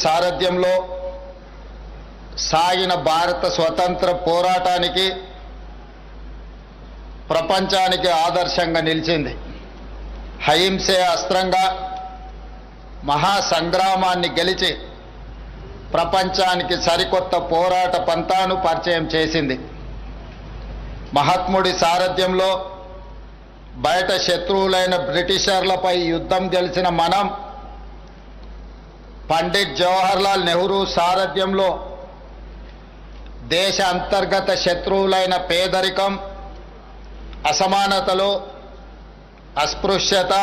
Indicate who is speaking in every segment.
Speaker 1: సారథ్యంలో సాగిన భారత స్వతంత్ర పోరాటానికి ప్రపంచానికి ఆదర్శంగా నిలిచింది. అహింసే అస్త్రంగా మహాసంగ్రామాన్ని గెలిచి ప్రపంచానికి సరికొత్త పోరాట పంతాను పరిచయం చేసింది. మహాత్ముడి సారథ్యంలో బయట శత్రువులైన బ్రిటిషర్లపై యుద్ధం గెలిచిన మనం పండిట్ జవహర్లాల్ నెహ్రూ సారథ్యంలో దేశ అంతర్గత శత్రువులైన పేదరికం, అసమానతలు, అస్పృశ్యత,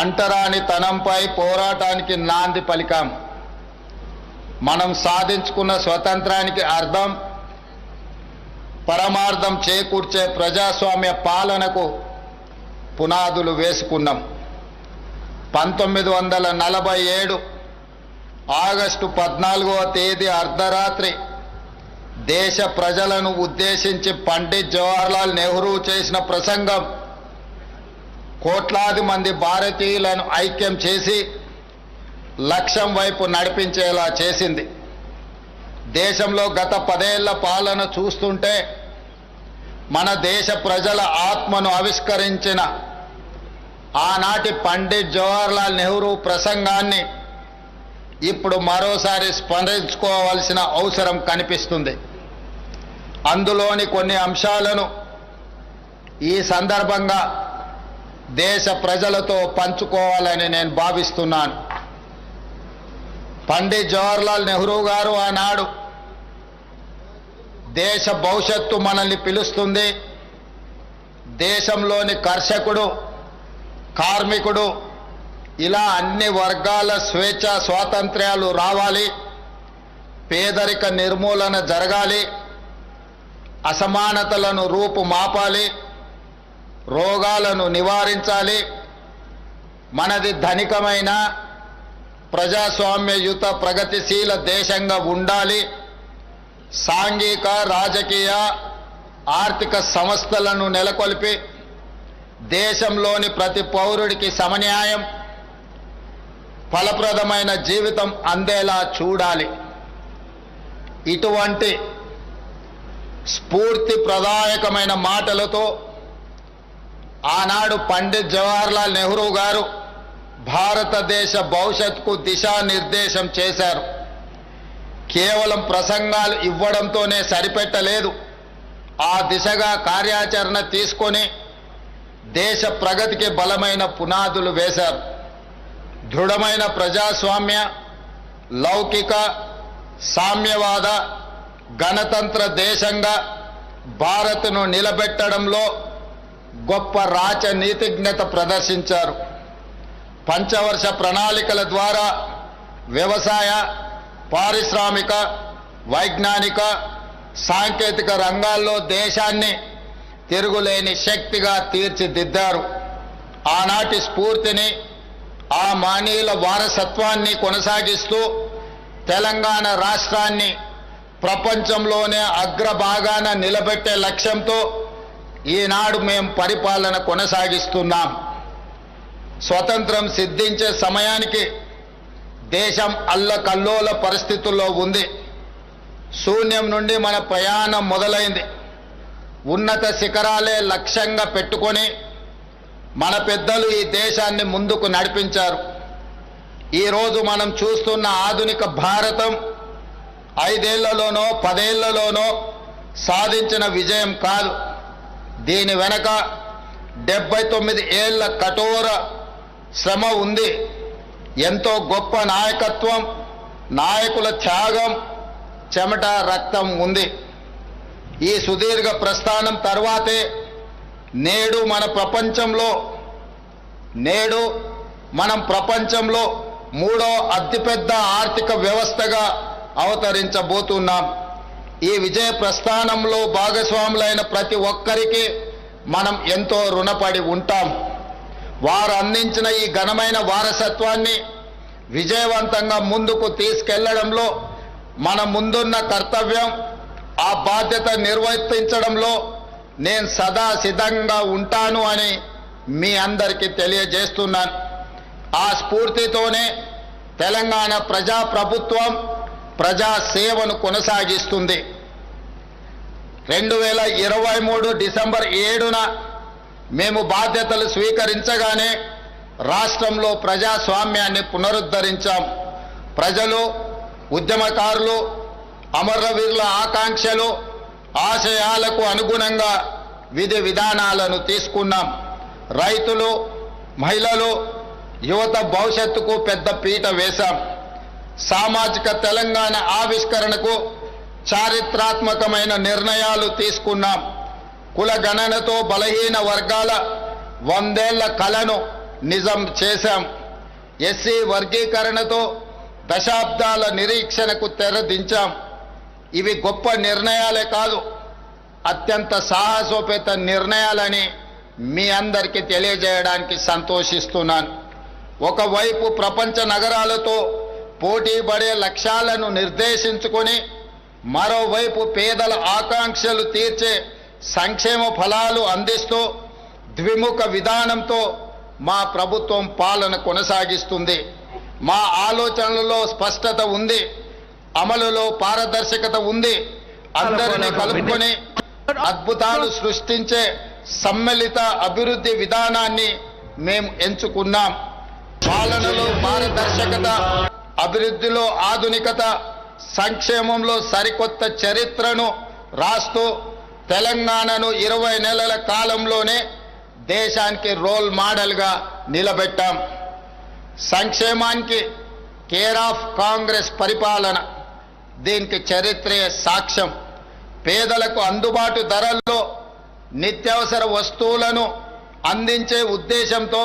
Speaker 1: అంటరానితనంపై పోరాటానికి నాంది పలికాం. మనం సాధించుకున్న స్వతంత్రానికి అర్థం, పరమార్థం చేకూర్చే ప్రజాస్వామ్య పాలనకు పునాదులు వేసుకున్నాం. 1947 ఆగస్టు 14వ తేదీ అర్ధరాత్రి దేశ ప్రజలను ఉద్దేశించి పండిట్ జవహర్లాల్ నెహ్రూ చేసిన ప్రసంగం కోట్లాది మంది భారతీయులను ఐక్యం చేసి లక్ష్యం వైపు నడిపించేలా చేసింది. దేశంలో గత 10 ఏళ్ల పాలన చూస్తుంటే మన దేశ ప్రజల ఆత్మను ఆవిష్కరించిన ఆనాటి పండిట్ జవహర్లాల్ నెహ్రూ ప్రసంగాన్ని ఇప్పుడు మరోసారి స్మరించుకోవాల్సిన అవసరం కనిపిస్తుంది. అందులోని కొన్ని అంశాలను ఈ సందర్భంగా దేశ ప్రజలతో పంచుకోవాలని నేను భావిస్తున్నాను. పండిట్ జవహర్లాల్ నెహ్రూ గారు ఆనాడు దేశ భవిష్యత్తు మనల్ని పిలుస్తుంది, దేశంలోని కర్షకుడు, కార్మికుడు, ఇలా అన్ని వర్గాల స్వేచ్ఛ స్వాతంత్ర్యాలు రావాలి, పేదరిక నిర్మూలన జరగాలి, అసమానతలను రూపుమాపాలి, రోగాలను నివారించాలి, మనది ధనికమైన ప్రజాస్వామ్యయుత ప్రగతిశీల దేశంగా ఉండాలి, సాంఘిక, రాజకీయ, ఆర్థిక సంస్థలను నెలకొల్పి దేశంలోని ప్రతి పౌరుడికి సమన్యాయం, ఫలప్రదమైన జీవితం అందేలా చూడాలి. ఇటువంటి స్ఫూర్తి ప్రదాయకమైన మాటలతో ఆనాడు పండిట్ జవహర్లాల్ నెహ్రూ గారు భారతదేశ భవిష్యత్తుకు దిశానిర్దేశం చేశారు. కేవలం ప్రసంగాలు ఇవ్వడంతోనే సరిపెట్టలేదు, ఆ దిశగా కార్యాచరణ తీసుకొని దేశ ప్రగతికి బలమైన పునాదులు వేశారు. దృఢమైన ప్రజాస్వామ్య, లౌకిక, సామ్యవాద, గణతంత్ర దేశంగా భారత్ను నిలబెట్టడంలో గొప్ప రాచనీతిజ్ఞత ప్రదర్శించారు. పంచవర్ష ప్రణాళికల ద్వారా వ్యవసాయ, పారిశ్రామిక, వైజ్ఞానిక, సాంకేతిక రంగాల్లో దేశాన్ని తిరుగులేని శక్తిగా తీర్చిదిద్దారు. ఆనాటి స్ఫూర్తిని, ఆ మానీయుల వారసత్వాన్ని కొనసాగిస్తూ తెలంగాణ రాష్ట్రాన్ని ప్రపంచంలోనే అగ్రభాగాన నిలబెట్టే లక్ష్యంతో ఈనాడు మేము పరిపాలన కొనసాగిస్తున్నాం. స్వతంత్రం సిద్ధించే సమయానికి దేశం అల్లకల్లోల పరిస్థితుల్లో ఉంది. శూన్యం నుండి మన ప్రయాణం మొదలైంది. ఉన్నత శిఖరాలే లక్ష్యంగా పెట్టుకొని మన పెద్దలు ఈ దేశాన్ని ముందుకు నడిపించారు. ఈరోజు మనం చూస్తున్న ఆధునిక భారతం 5 ఏళ్లలోనో 10 ఏళ్లలోనో సాధించిన విజయం కాదు. దీని వెనక 79 ఏళ్ల కఠోర శ్రమ ఉంది. ఎంతో గొప్ప నాయకత్వం, నాయకుల త్యాగం, చెమట, రక్తం ఉంది. ఈ సుదీర్ఘ ప్రస్థానం తర్వాతే నేడు మనం ప్రపంచంలో 3వ అతిపెద్ద ఆర్థిక వ్యవస్థగా అవతరించబోతున్నాం. ఈ విజయ ప్రస్థానంలో భాగస్వాములైన ప్రతి ఒక్కరికి మనం ఎంతో రుణపడి ఉంటాం. వారు అందించిన ఈ ఘనమైన వారసత్వాన్ని విజయవంతంగా ముందుకు తీసుకెళ్లడంలో మన ముందున్న కర్తవ్యం, ఆ బాధ్యత నిర్వర్తించడంలో నేను సదా సిద్ధంగా ఉంటాను అని మీ అందరికీ తెలియజేస్తున్నాను. ఆ స్ఫూర్తితోనే తెలంగాణ ప్రజా ప్రభుత్వం ప్రజా సేవను కొనసాగిస్తుంది. 2023 డిసెంబర్ 7న మేము బాధ్యతలు స్వీకరించగానే రాష్ట్రంలో ప్రజాస్వామ్యాన్ని పునరుద్ధరించాం. ప్రజలు, ఉద్యమకారులు, అమరవీరుల ఆకాంక్షలు, ఆశయాలకు అనుగుణంగా విధి విధానాలను తీసుకున్నాం. రైతులు, మహిళలు, యువత భవిష్యత్తుకు పెద్ద పీట వేశాం. సామాజిక తెలంగాణ ఆవిష్కరణకు చారిత్రాత్మకమైన నిర్ణయాలు తీసుకున్నాం. కుల గణనతో బలహీన వర్గాల 100 ఏళ్ల కలను నిజం చేశాం. ఎస్సీ వర్గీకరణతో దశాబ్దాల నిరీక్షణకు తెరదించాం. ఇవి గొప్ప నిర్ణయాలే కాదు, అత్యంత సాహసోపేత నిర్ణయాలని మీ అందరికీ తెలియజేయడానికి సంతోషిస్తున్నాను. ఒకవైపు ప్రపంచ నగరాలతో పోటీపడే లక్ష్యాలను నిర్దేశించుకొని, మరోవైపు పేదల ఆకాంక్షలు తీర్చే సంక్షేమ ఫలాలు అందిస్తూ ద్విముఖ విధానంతో మా ప్రభుత్వం పాలన కొనసాగిస్తుంది. మా ఆలోచనలలో స్పష్టత ఉంది, అమలులో పారదర్శకత ఉంది. అందరినీ కలుపుకొని అద్భుతాలు సృష్టించే సమ్మిళిత అభివృద్ధి విధానాన్ని మేము ఎంచుకున్నాం. పాలనలో పారదర్శకత, అభివృద్ధిలో ఆధునికత, సంక్షేమంలో సరికొత్త చరిత్రను రాస్తూ తెలంగాణను 20 నెలల కాలంలోనే దేశానికి రోల్ మోడల్గా నిలబెట్టాం. సంక్షేమానికి కేర్ ఆఫ్ కాంగ్రెస్ పరిపాలన, దీనికి చరిత్రే సాక్ష్యం. పేదలకు అందుబాటు ధరల్లో నిత్యావసర వస్తువులను అందించే ఉద్దేశంతో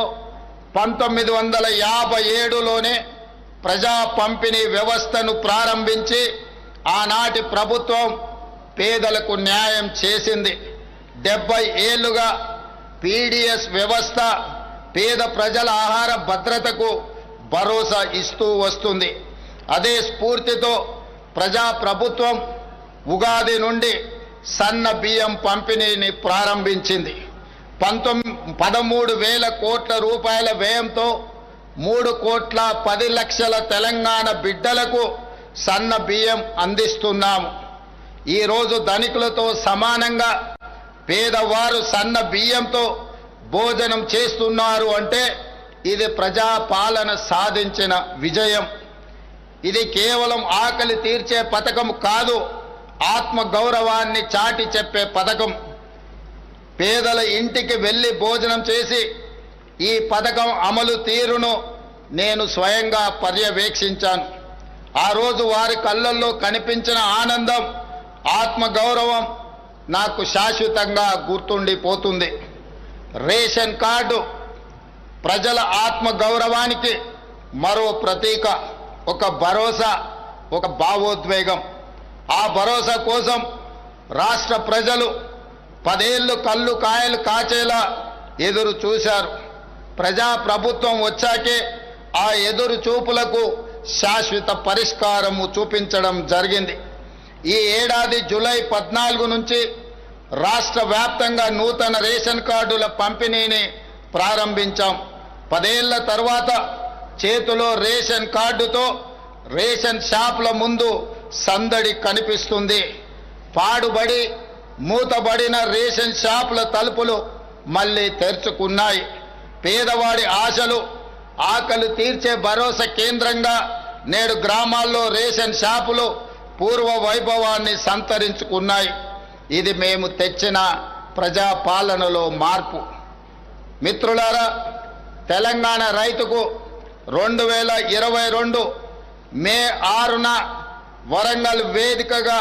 Speaker 1: 1957లోనే ప్రజా పంపిణీ వ్యవస్థను ప్రారంభించి ఆనాటి ప్రభుత్వం పేదలకు న్యాయం చేసింది. 70 ఏళ్లుగా పీడీఎస్ వ్యవస్థ పేద ప్రజల ఆహార భద్రతకు భరోసా ఇస్తూ వస్తుంది. అదే స్ఫూర్తితో ప్రజా ప్రభుత్వం ఉగాది నుండి సన్న బియ్యం పంపిణీని ప్రారంభించింది. 13,000 కోట్ల రూపాయల వ్యయంతో 3,10,00,000 తెలంగాణ బిడ్డలకు సన్న బియ్యం అందిస్తున్నాము. ఈరోజు ధనికులతో సమానంగా పేదవారు సన్న బియ్యంతో భోజనం చేస్తున్నారు అంటే ఇది ప్రజా పాలన సాధించిన విజయం. ఇది కేవలం ఆకలి తీర్చే పథకం కాదు, ఆత్మ గౌరవాన్ని చాటి చెప్పే పథకం. పేదల ఇంటికి వెళ్ళి భోజనం చేసి ఈ పథకం అమలు తీరును నేను స్వయంగా పర్యవేక్షించాను. ఆ రోజు వారి కళ్ళల్లో కనిపించిన ఆనందం, ఆత్మ గౌరవం నాకు శాశ్వతంగా గుర్తుండిపోతుంది. రేషన్ కార్డు ప్రజల ఆత్మ గౌరవానికి మరో ప్రతీక, ఒక భరోసా, ఒక భావోద్వేగం. ఆ భరోసా కోసం రాష్ట్ర ప్రజలు 10 ఏళ్లు కళ్ళు కాయలు కాచేలా ఎదురు చూశారు. ప్రజా ప్రభుత్వం వచ్చాకే ఆ ఎదురు చూపులకు శాశ్వత పరిష్కారము చూపించడం జరిగింది. ఈ ఏడాది జూలై 14 నుంచి రాష్ట్ర వ్యాప్తంగా నూతన రేషన్ కార్డుల పంపిణీని ప్రారంభించాం. 10 ఏళ్ల తర్వాత చేతిలో రేషన్ కార్డుతో రేషన్ షాపుల ముందు సందడి కనిపిస్తుంది. పాడుబడి మూతబడిన రేషన్ షాపుల తలుపులు మళ్ళీ తెరుచుకున్నాయి. పేదవాడి ఆశలు, ఆకలి తీర్చే భరోసా కేంద్రంగా నేడు గ్రామాల్లో రేషన్ షాపులు పూర్వ వైభవాన్ని సంతరించుకున్నాయి. ఇది మేము తెచ్చిన ప్రజా పాలనలో మార్పు. మిత్రులారా, తెలంగాణ రైతుకు 2022 మే 6న వరంగల్ వేదికగా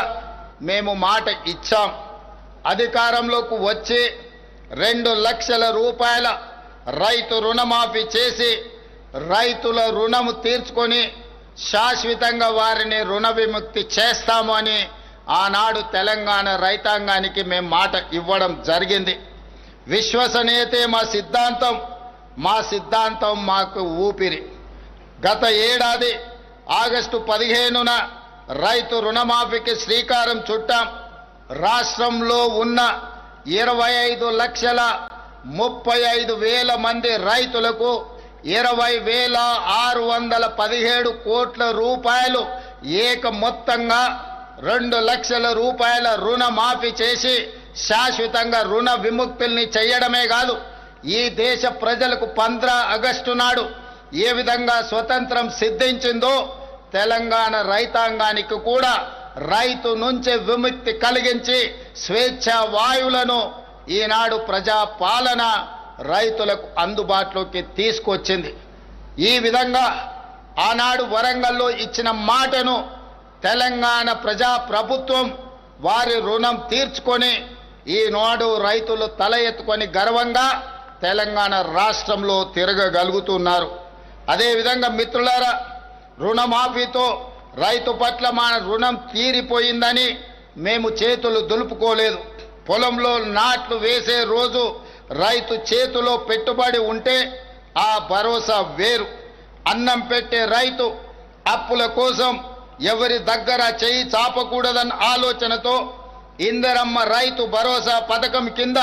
Speaker 1: మేము మాట ఇచ్చాం. అధికారంలోకి వచ్చి 2 లక్షల రూపాయల రైతు రుణమాఫీ చేసి రైతుల రుణము తీర్చుకొని శాశ్వతంగా వారిని రుణ విముక్తి చేస్తాము అని ఆనాడు తెలంగాణ రైతాంగానికి మేము మాట ఇవ్వడం జరిగింది. విశ్వసనీయతే మా సిద్ధాంతం మాకు ఊపిరి. గత ఏడాది ఆగస్టు 15న రైతు రుణమాఫీకి శ్రీకారం చుట్టాం. రాష్ట్రంలో ఉన్న 25,35,000 మంది రైతులకు 20,617 కోట్ల రూపాయలు ఏక మొత్తంగా 2 లక్షల రూపాయల రుణమాఫీ చేసి శాశ్వతంగా రుణ విముక్తుల్ని చేయడమే కాదు, ఈ దేశ ప్రజలకు 15 ఆగస్టు నాడు ఏ విధంగా స్వతంత్రం సిద్ధించిందో తెలంగాణ రైతాంగానికి కూడా రైతు నుంచి విముక్తి కలిగించి స్వేచ్ఛ వాయువులను ఈనాడు ప్రజాపాలన రైతులకు అందుబాటులోకి తీసుకొచ్చింది. ఈ విధంగా ఆనాడు వరంగల్లో ఇచ్చిన మాటను తెలంగాణ ప్రజా ప్రభుత్వం వారి రుణం తీర్చుకొని ఈనాడు రైతులు తల ఎత్తుకొని గర్వంగా తెలంగాణ రాష్ట్రంలో తిరగగలుగుతున్నారు. అదేవిధంగా మిత్రులారా, రుణమాఫీతో రైతు పట్ల మన రుణం తీరిపోయిందని మేము చేతులు దులుపుకోలేదు. పొలంలో నాట్లు వేసే రోజు రైతు చేతిలో పెట్టుబడి ఉంటే ఆ భరోసా వేరు. అన్నం పెట్టే రైతు అప్పుల కోసం ఎవరి దగ్గర చేయి చాపకూడదన్న ఆలోచనతో ఇందిరమ్మ రైతు భరోసా పథకం కింద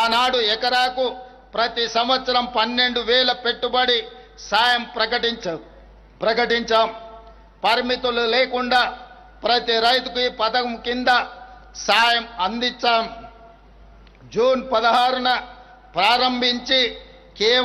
Speaker 1: ఆనాడు ఎకరాకు ప్రతి సంవత్సరం 12,000 పెట్టుబడి సాయం ప్రకటించాం. పరిమితులు లేకుండా ప్రతి రైతుకు ఈ పథకం కింద సాయం అందించాం. జూన్ 16న ప్రారంభించి కేవలం